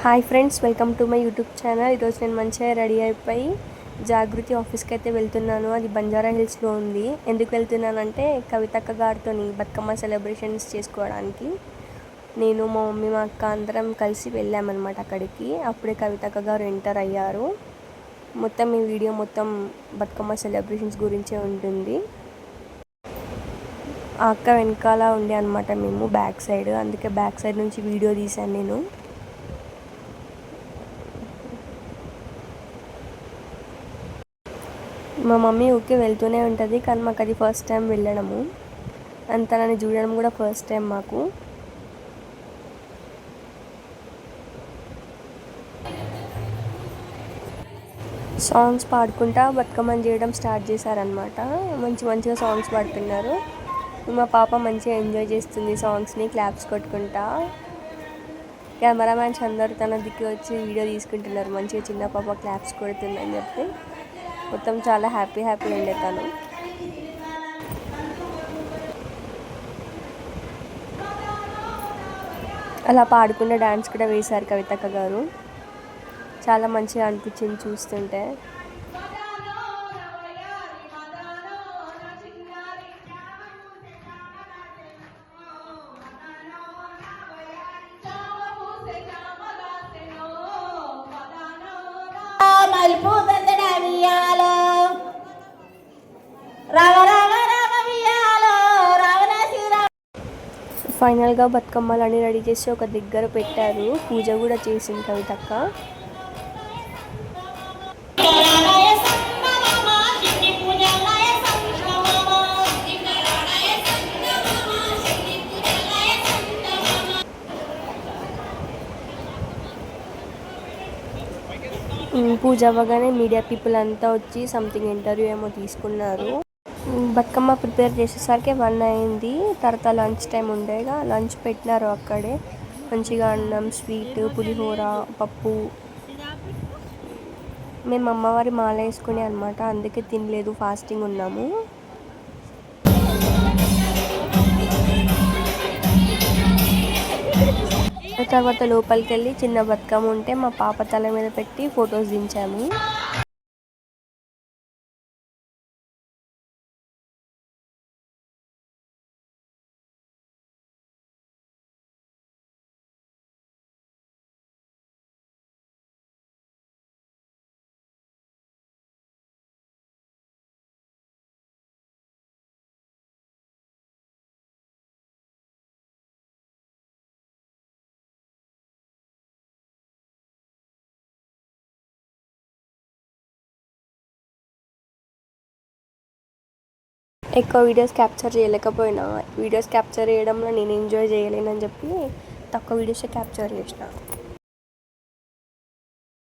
Hi friends, welcome to my YouTube channel. ఈరోజు నేను మంచిగా రెడీ అయిపోయి జాగృతి ఆఫీస్కి అయితే వెళ్తున్నాను. అది బంజారా హిల్స్లో ఉంది. ఎందుకు వెళ్తున్నానంటే కవితక్క గారితో బతుకమ్మ సెలబ్రేషన్స్ చేసుకోవడానికి నేను, మా మమ్మీ, మా అక్క అందరం కలిసి వెళ్ళామన్నమాట అక్కడికి. అప్పుడే కవితక్క గారు ఎంటర్ అయ్యారు. మొత్తం ఈ వీడియో మొత్తం బతుకమ్మ సెలబ్రేషన్స్ గురించే ఉంటుంది. ఆ అక్క వెనకాల ఉండే అనమాట మేము బ్యాక్ సైడ్, అందుకే బ్యాక్ సైడ్ నుంచి వీడియో తీశాను నేను. మా మమ్మీ ఊరికే వెళ్తూనే ఉంటుంది, కానీ మాకు అది ఫస్ట్ టైం వెళ్ళడము, అంత నన్ను చూడడం కూడా ఫస్ట్ టైం మాకు. సాంగ్స్ పాడుకుంటా బతుకమ్మని చేయడం స్టార్ట్ చేశారనమాట. మంచిగా సాంగ్స్ పాడుతున్నారు. మా పాప మంచిగా ఎంజాయ్ చేస్తుంది సాంగ్స్ని, క్లాప్స్ కొట్టుకుంటా. కెమెరామ్యాన్స్ అందరూ తన దిక్కు వచ్చి వీడియో తీసుకుంటున్నారు. మంచిగా చిన్న పాప క్లాప్స్ కొడుతుందని చెప్పి మొత్తం చాలా హ్యాపీ ఉండే తను. అలా పాడుకుంటే డ్యాన్స్ కూడా వేశారు కవితక్క గారు. చాలా మంచిగా అనిపించింది చూస్తుంటే. ఫైనల్గా బతుకమ్మలని రెడీ చేసి ఒక దగ్గర పెట్టారు. పూజ కూడా చేసింది కవితక్క. పూజ అవ్వగానే మీడియా పీపుల్ అంతా వచ్చి సంథింగ్ ఇంటర్వ్యూ ఏమో తీసుకున్నారు. బతుకమ్మ ప్రిపేర్ చేసేసరికి 1 అయింది. తర్వాత లంచ్ టైం ఉండేగా లంచ్ పెట్టినారు అక్కడే. మంచిగా అన్నం, స్వీట్, పులిహోర, పప్పు. మేము అమ్మవారి మాల వేసుకునే అనమాట, అందుకే తినలేదు, ఫాస్టింగ్ ఉన్నాము. తర్వాత లోపలికి వెళ్ళి చిన్న బతుకమ్మ ఉంటే మా పాప తల మీద పెట్టి ఫొటోస్ దించాము. ఎక్కువ వీడియోస్ క్యాప్చర్ చేయలేకపోయినా, వీడియోస్ క్యాప్చర్ చేయడంలో నేను ఎంజాయ్ చేయలేనని చెప్పి తక్కువ వీడియోసే క్యాప్చర్ చేసిన.